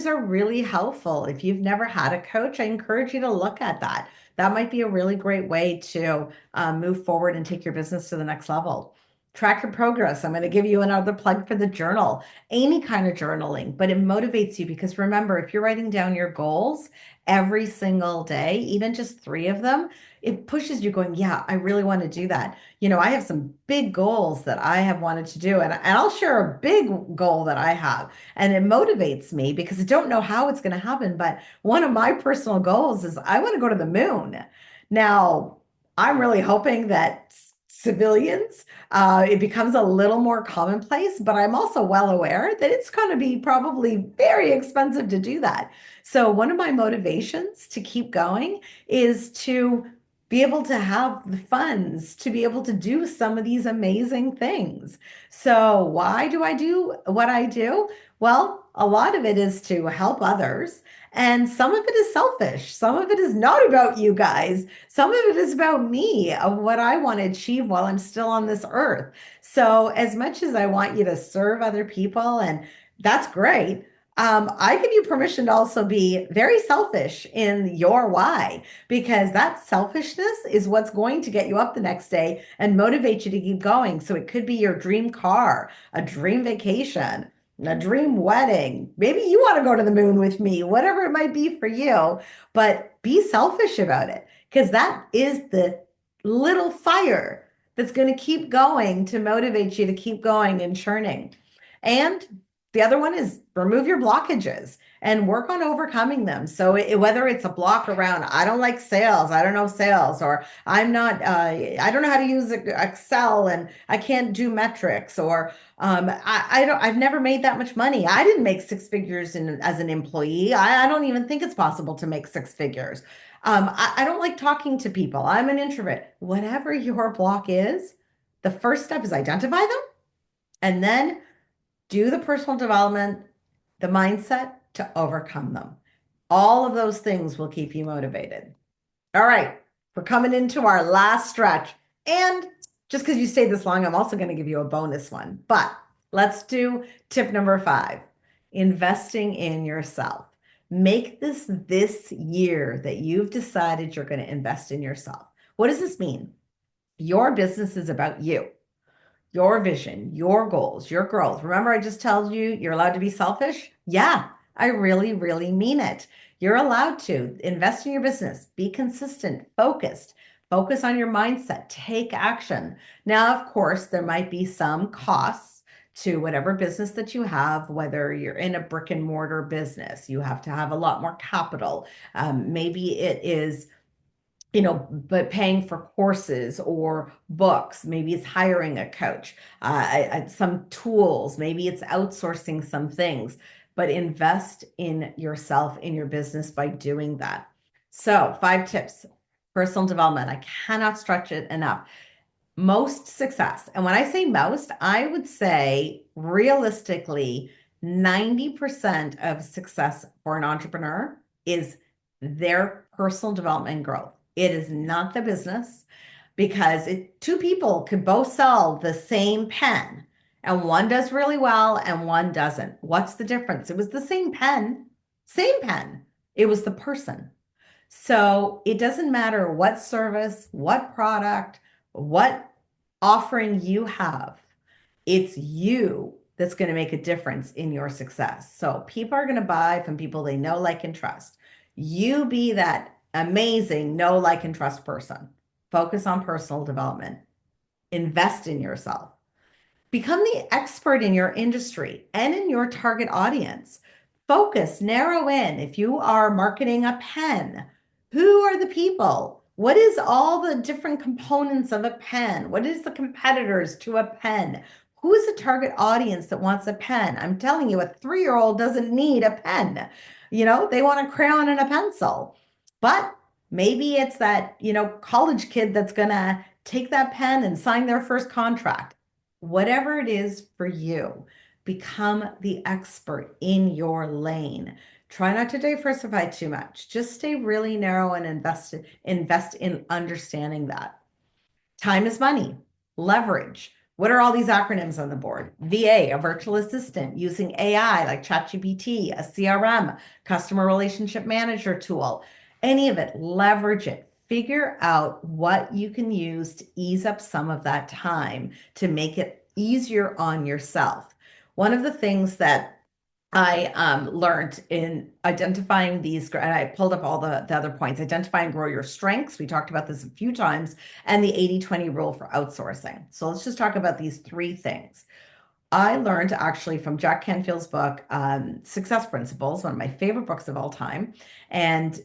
are really helpful. If you've never had a coach, I encourage you to look at that. That might be a really great way to move forward and take your business to the next level. Track your progress. I'm going to give you another plug for the journal, any kind of journaling, but it motivates you because remember, if you're writing down your goals every single day, even just 3 of them, it pushes you going, yeah, I really want to do that. I have some big goals that I have wanted to do, and I'll share a big goal that I have. And it motivates me because I don't know how it's going to happen. But one of my personal goals is I want to go to the moon. Now, I'm really hoping that civilians, it becomes a little more commonplace, but I'm also well aware that it's going to be probably very expensive to do that. So, one of my motivations to keep going is to be able to have the funds to be able to do some of these amazing things. So, why do I do what I do? Well, a lot of it is to help others, and some of it is selfish. Some of it is not about you guys. Some of it is about me, of what I want to achieve while I'm still on this earth. So, as much as I want you to serve other people, and that's great, I give you permission to also be very selfish in your why, because that selfishness is what's going to get you up the next day and motivate you to keep going. So, it could be your dream car, a dream vacation, a dream wedding. Maybe you want to go to the moon with me, whatever it might be for you, but be selfish about it because that is the little fire that's going to keep going to motivate you to keep going and churning. And the other one is remove your blockages and work on overcoming them. So whether it's a block around, I don't like sales, I don't know sales, or I don't know how to use Excel and I can't do metrics, or I've never made that much money. I didn't make 6 figures as an employee. I don't even think it's possible to make 6 figures. I don't like talking to people. I'm an introvert. Whatever your block is, the first step is identify them and then do the personal development, the mindset to overcome them. All of those things will keep you motivated. All right, we're coming into our last stretch. And just because you stayed this long, I'm also going to give you a bonus one. But let's do tip number 5, investing in yourself. Make this year that you've decided you're going to invest in yourself. What does this mean? Your business is about you, your vision, your goals, your growth. Remember, I just told you you're allowed to be selfish? Yeah, I really, really mean it. You're allowed to invest in your business, be consistent, focus on your mindset, take action. Now, of course, there might be some costs to whatever business that you have, whether you're in a brick and mortar business, you have to have a lot more capital. Maybe it is but paying for courses or books. Maybe it's hiring a coach, some tools. Maybe it's outsourcing some things, but invest in yourself, in your business by doing that. So, 5 tips, personal development. I cannot stretch it enough. Most success. And when I say most, I would say realistically, 90% of success for an entrepreneur is their personal development and growth. It is not the business because two people could both sell the same pen and one does really well and one doesn't. What's the difference? It was the same pen, same pen. It was the person. So it doesn't matter what service, what product, what offering you have. It's you that's going to make a difference in your success. So people are going to buy from people they know, like, and trust. You be that amazing know, like, and trust person. Focus on personal development. Invest in yourself. Become the expert in your industry and in your target audience. Focus, narrow in. If you are marketing a pen, who are the people? What is all the different components of a pen? What is the competitors to a pen? Who is the target audience that wants a pen? I'm telling you, a 3-year-old doesn't need a pen. They want a crayon and a pencil. But maybe it's that, college kid that's going to take that pen and sign their first contract. Whatever it is for you, become the expert in your lane. Try not to diversify too much. Just stay really narrow and invest in understanding that. Time is money. Leverage. What are all these acronyms on the board? VA, a virtual assistant, using AI like ChatGPT, a CRM, customer relationship manager tool. Any of it, leverage it. Figure out what you can use to ease up some of that time to make it easier on yourself. One of the things that I learned in identifying these, and I pulled up all the other points, identify and grow your strengths. We talked about this a few times, and the 80-20 rule for outsourcing. So let's just talk about these 3 things. I learned actually from Jack Canfield's book, Success Principles, one of my favorite books of all time, and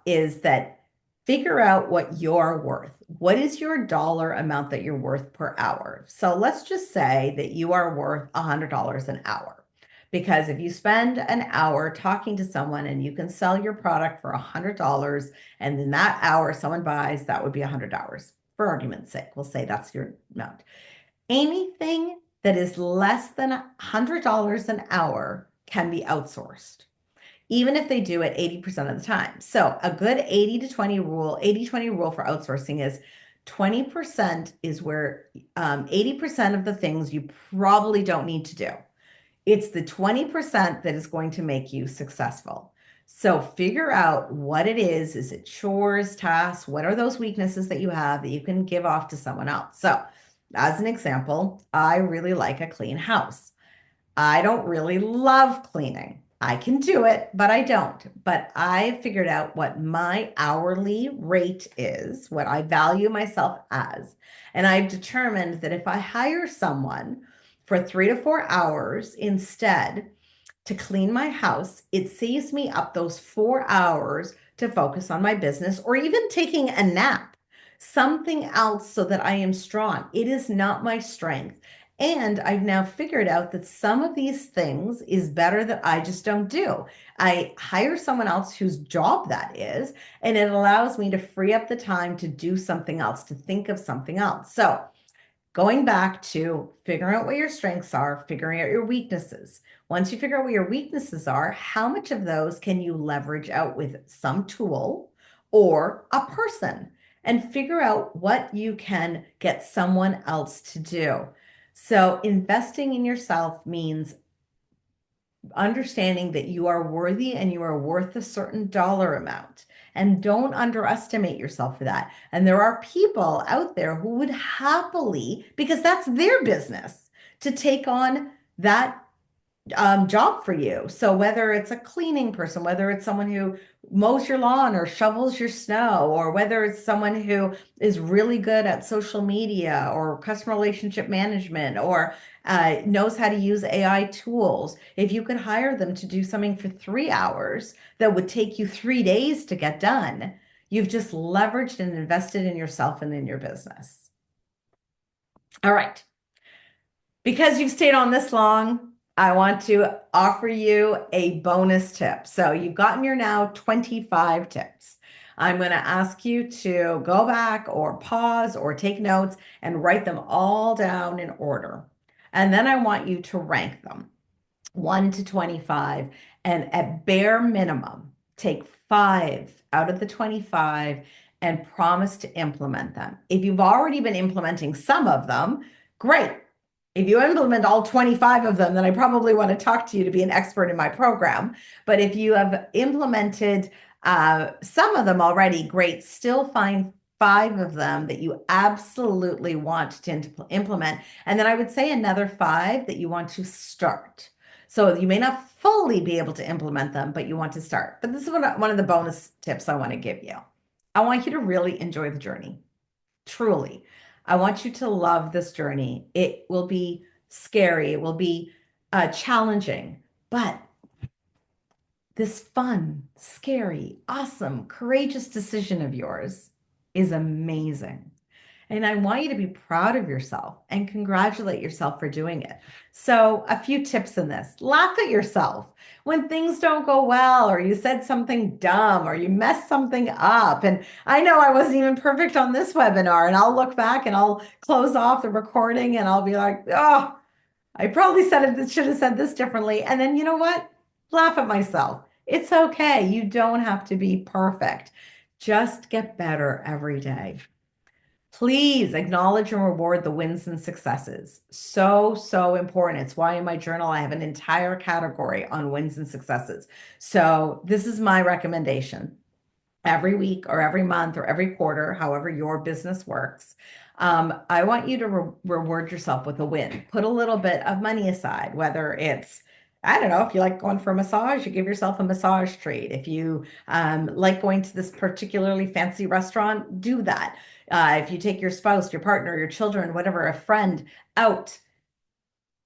is that figure out what you're worth. What is your dollar amount that you're worth per hour? So let's just say that you are worth $100 an hour. Because if you spend an hour talking to someone and you can sell your product for $100, and in that hour someone buys, that would be $100. For argument's sake, we'll say that's your amount. Anything that is less than $100 an hour can be outsourced, even if they do it 80% of the time. So a good 80-20 rule, 80-20 rule for outsourcing is 20% is where 80% of the things you probably don't need to do. It's the 20% that is going to make you successful. So figure out what it is. Is it chores, tasks? What are those weaknesses that you have that you can give off to someone else? So as an example, I really like a clean house. I don't really love cleaning. I can do it, but I don't. But I figured out what my hourly rate is, what I value myself as. And I've determined that if I hire someone for 3 to 4 hours instead to clean my house, it saves me up those 4 hours to focus on my business or even taking a nap, something else so that I am strong. It is not my strength. And I've now figured out that some of these things is better that I just don't do. I hire someone else whose job that is, and it allows me to free up the time to do something else, to think of something else. So going back to figuring out what your strengths are, figuring out your weaknesses. Once you figure out what your weaknesses are, how much of those can you leverage out with some tool or a person? And figure out what you can get someone else to do. So investing in yourself means understanding that you are worthy and you are worth a certain dollar amount. And don't underestimate yourself for that. And there are people out there who would happily, because that's their business, to take on that job for you. So whether it's a cleaning person, whether it's someone who mows your lawn or shovels your snow, or whether it's someone who is really good at social media or customer relationship management, or knows how to use AI tools, if you could hire them to do something for 3 hours that would take you 3 days to get done, You've just leveraged and invested in yourself and in your business. All right. Because you've stayed on this long, I want to offer you a bonus tip. So you've gotten your now 25 tips. I'm going to ask you to go back or pause or take notes and write them all down in order. And then I want you to rank them 1 to 25. And at bare minimum, take 5 out of the 25 and promise to implement them. If you've already been implementing some of them, great. If you implement all 25 of them, then I probably want to talk to you to be an expert in my program. But if you have implemented some of them already, great. Still find 5 of them that you absolutely want to implement. And then I would say another 5 that you want to start. So you may not fully be able to implement them, but you want to start. But this is one of the bonus tips I want to give you. I want you to really enjoy the journey. Truly. I want you to love this journey. It will be scary. It will be challenging, but this fun, scary, awesome, courageous decision of yours is amazing. And I want you to be proud of yourself and congratulate yourself for doing it. So, a few tips in this: laugh at yourself when things don't go well, or you said something dumb, or you messed something up. And I know I wasn't even perfect on this webinar, and I'll look back and I'll close off the recording and I'll be like, oh, I probably should have said this differently. And then you know what? Laugh at myself. It's okay. You don't have to be perfect. Just get better every day. Please acknowledge and reward the wins and successes. So, so important. It's why in my journal I have an entire category on wins and successes. So this is my recommendation. Every week or every month or every quarter, however your business works, I want you to reward yourself with a win. Put a little bit of money aside, whether it's, I don't know, if you like going for a massage, you give yourself a massage treat. If you like going to this particularly fancy restaurant, do that. If you take your spouse, your partner, your children, whatever, a friend out,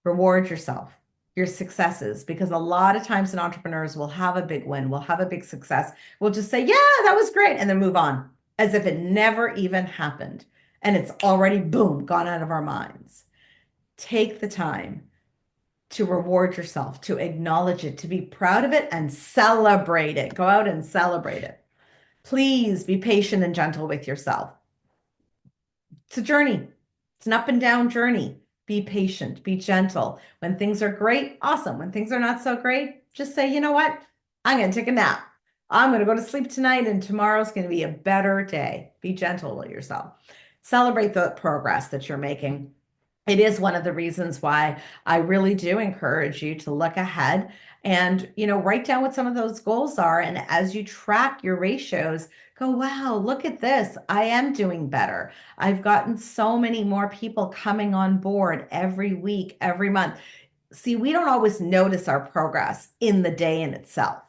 reward yourself, your successes, because a lot of times in entrepreneurs will have a big win, will have a big success. We'll just say, yeah, that was great, and then move on as if it never even happened. And it's already, boom, gone out of our minds. Take the time to reward yourself, to acknowledge it, to be proud of it and celebrate it. Go out and celebrate it. Please be patient and gentle with yourself. It's a journey. It's an up and down journey. Be patient, be gentle. When things are great, awesome. When things are not so great, just say, you know what? I'm going to take a nap. I'm going to go to sleep tonight, and tomorrow's going to be a better day. Be gentle with yourself. Celebrate the progress that you're making. It is one of the reasons why I really do encourage you to look ahead and, write down what some of those goals are. And as you track your ratios, go, wow, look at this. I am doing better. I've gotten so many more people coming on board every week, every month. See, we don't always notice our progress in the day in itself.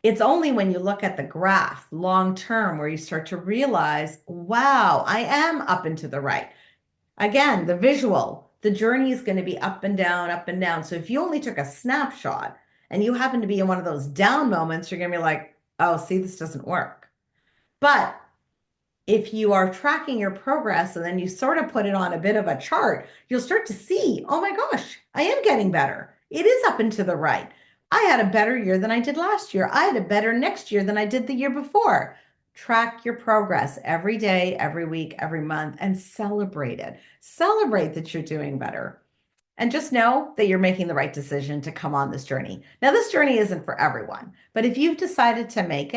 It's only when you look at the graph long term where you start to realize, wow, I am up and to the right. Again, the visual, the journey is going to be up and down, up and down. So if you only took a snapshot and you happen to be in one of those down moments, you're going to be like, oh, see, this doesn't work. But if you are tracking your progress and then you sort of put it on a bit of a chart, you'll start to see, oh my gosh, I am getting better. It is up and to the right. I had a better year than I did last year. I had a better next year than I did the year before. Track your progress every day, every week, every month, and celebrate it. Celebrate that you're doing better. And just know that you're making the right decision to come on this journey. Now, this journey isn't for everyone, but if you've decided to make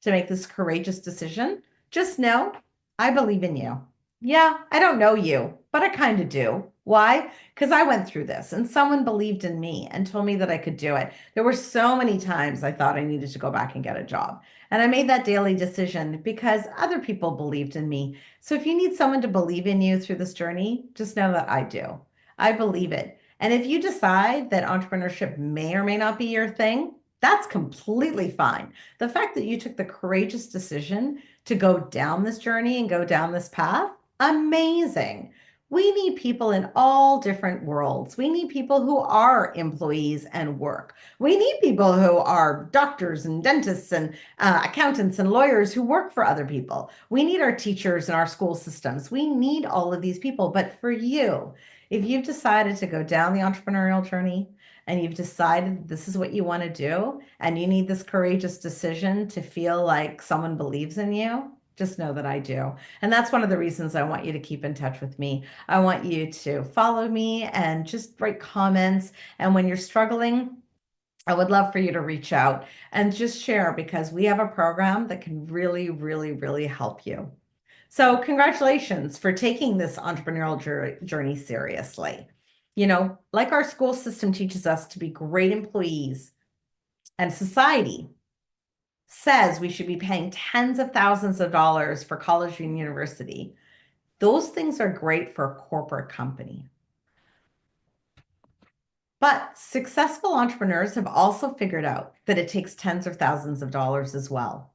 this courageous decision, just know I believe in you. Yeah, I don't know you, but I kind of do. Why? Because I went through this and someone believed in me and told me that I could do it. There were so many times I thought I needed to go back and get a job. And I made that daily decision because other people believed in me. So if you need someone to believe in you through this journey, just know that I do. I believe it. And if you decide that entrepreneurship may or may not be your thing, that's completely fine. The fact that you took the courageous decision to go down this journey and go down this path, amazing. We need people in all different worlds. We need people who are employees and work. We need people who are doctors and dentists and accountants and lawyers who work for other people. We need our teachers and our school systems. We need all of these people. But for you, if you've decided to go down the entrepreneurial journey and you've decided this is what you want to do, and you need this courageous decision to feel like someone believes in you, just know that I do. And that's one of the reasons I want you to keep in touch with me. I want you to follow me and just write comments. And when you're struggling, I would love for you to reach out and just share because we have a program that can really, really, really help you. So, congratulations for taking this entrepreneurial journey seriously. You know, like our school system teaches us to be great employees, and society says we should be paying tens of thousands of dollars for college and university. Those things are great for a corporate company. But successful entrepreneurs have also figured out that it takes tens of thousands of dollars as well.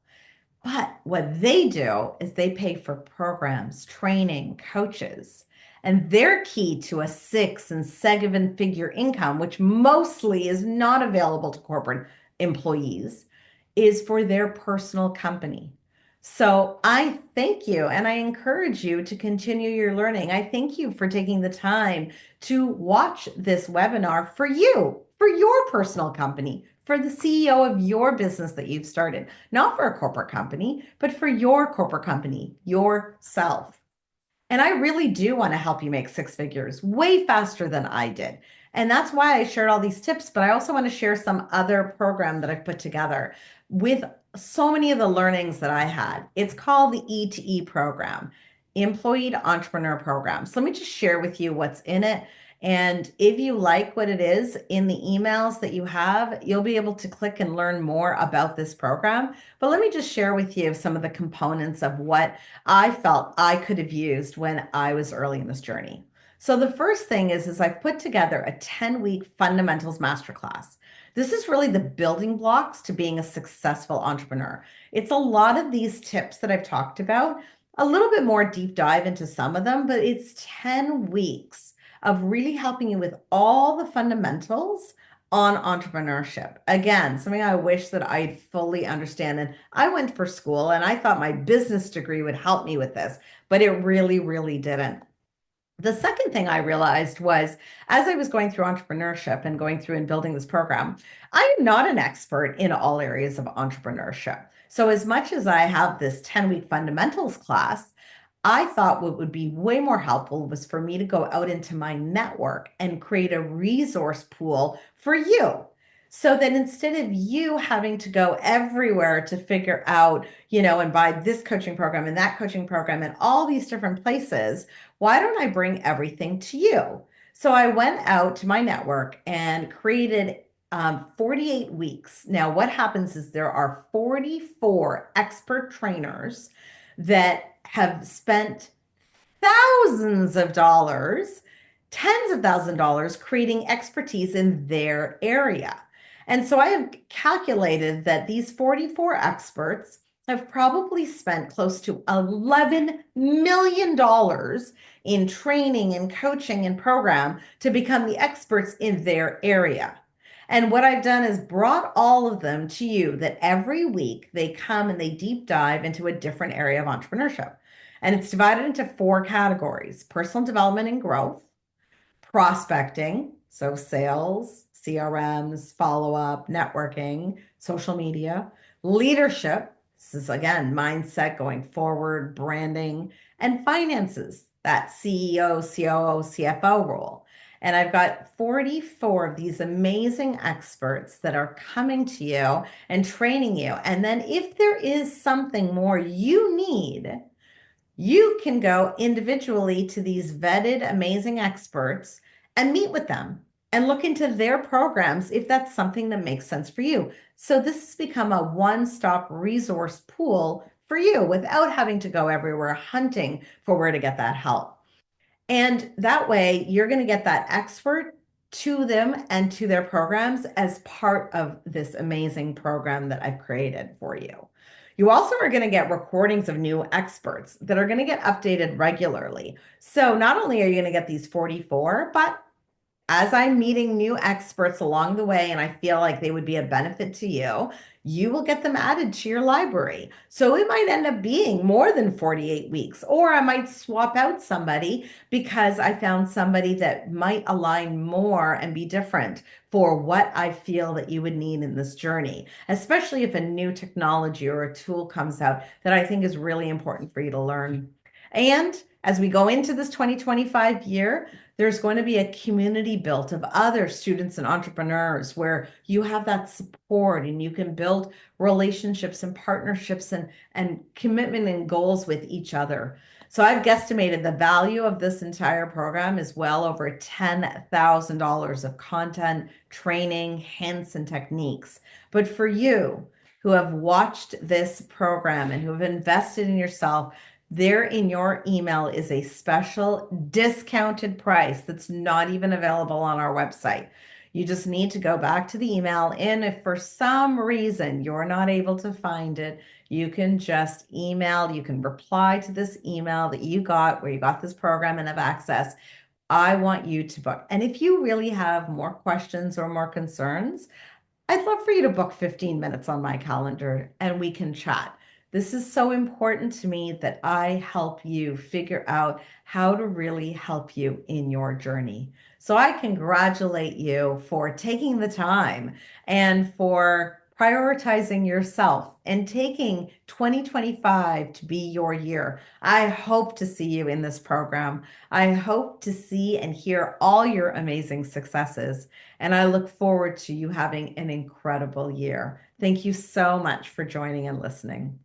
But what they do is they pay for programs, training, coaches, and their key to a six and seven figure income, which mostly is not available to corporate employees, is for their personal company. So I thank you and I encourage you to continue your learning. I thank you for taking the time to watch this webinar for you, for your personal company, for the CEO of your business that you've started, not for a corporate company, but for your corporate company, yourself. And I really do want to help you make six figures way faster than I did. And that's why I shared all these tips, but I also want to share some other program that I've put together with so many of the learnings that I had. It's called the E2E program, Employee to Entrepreneur Program. So let me just share with you what's in it. And if you like what it is in the emails that you have, you'll be able to click and learn more about this program. But let me just share with you some of the components of what I felt I could have used when I was early in this journey. So the first thing is I've put together a 10-week fundamentals masterclass. This is really the building blocks to being a successful entrepreneur. It's a lot of these tips that I've talked about, a little bit more deep dive into some of them, but it's 10 weeks of really helping you with all the fundamentals on entrepreneurship. Again, something I wish that I'd fully understand. And I went for school and I thought my business degree would help me with this, but it really, really didn't. The second thing I realized was as I was going through entrepreneurship and going through and building this program, I am not an expert in all areas of entrepreneurship. So, as much as I have this 10-week fundamentals class, I thought what would be way more helpful was for me to go out into my network and create a resource pool for you. So that instead of you having to go everywhere to figure out, and buy this coaching program and that coaching program and all these different places, why don't I bring everything to you? So I went out to my network and created 48 weeks. Now, what happens is there are 44 expert trainers that have spent thousands of dollars, tens of thousands of dollars creating expertise in their area. And so I have calculated that these 44 experts have probably spent close to $11 million in training and coaching and program to become the experts in their area. And what I've done is brought all of them to you that every week they come and they deep dive into a different area of entrepreneurship. And it's divided into four categories: personal development and growth, prospecting, so sales, CRMs, follow up, networking, social media, leadership. This is again mindset going forward, branding, and finances, that CEO, COO, CFO role. And I've got 44 of these amazing experts that are coming to you and training you. And then if there is something more you need, you can go individually to these vetted, amazing experts and meet with them and look into their programs if that's something that makes sense for you. So this has become a one-stop resource pool for you without having to go everywhere hunting for where to get that help. And that way, you're going to get that expert to them and to their programs as part of this amazing program that I've created for you. You also are going to get recordings of new experts that are going to get updated regularly. So not only are you going to get these 44, but as I'm meeting new experts along the way and I feel like they would be a benefit to you, you will get them added to your library. So it might end up being more than 48 weeks, or I might swap out somebody because I found somebody that might align more and be different for what I feel that you would need in this journey, especially if a new technology or a tool comes out that I think is really important for you to learn. And as we go into this 2025 year, there's going to be a community built of other students and entrepreneurs where you have that support and you can build relationships and partnerships and commitment and goals with each other. So I've guesstimated the value of this entire program is well over $10,000 of content, training, hints, and techniques. But for you who have watched this program and who have invested in yourself, there in your email is a special discounted price that's not even available on our website. You just need to go back to the email. And if for some reason you're not able to find it, you can just email, you can reply to this email that you got where you got this program and have access. I want you to book. And if you really have more questions or more concerns, I'd love for you to book 15 minutes on my calendar and we can chat. This is so important to me that I help you figure out how to really help you in your journey. So I congratulate you for taking the time and for prioritizing yourself and taking 2025 to be your year. I hope to see you in this program. I hope to see and hear all your amazing successes. And I look forward to you having an incredible year. Thank you so much for joining and listening.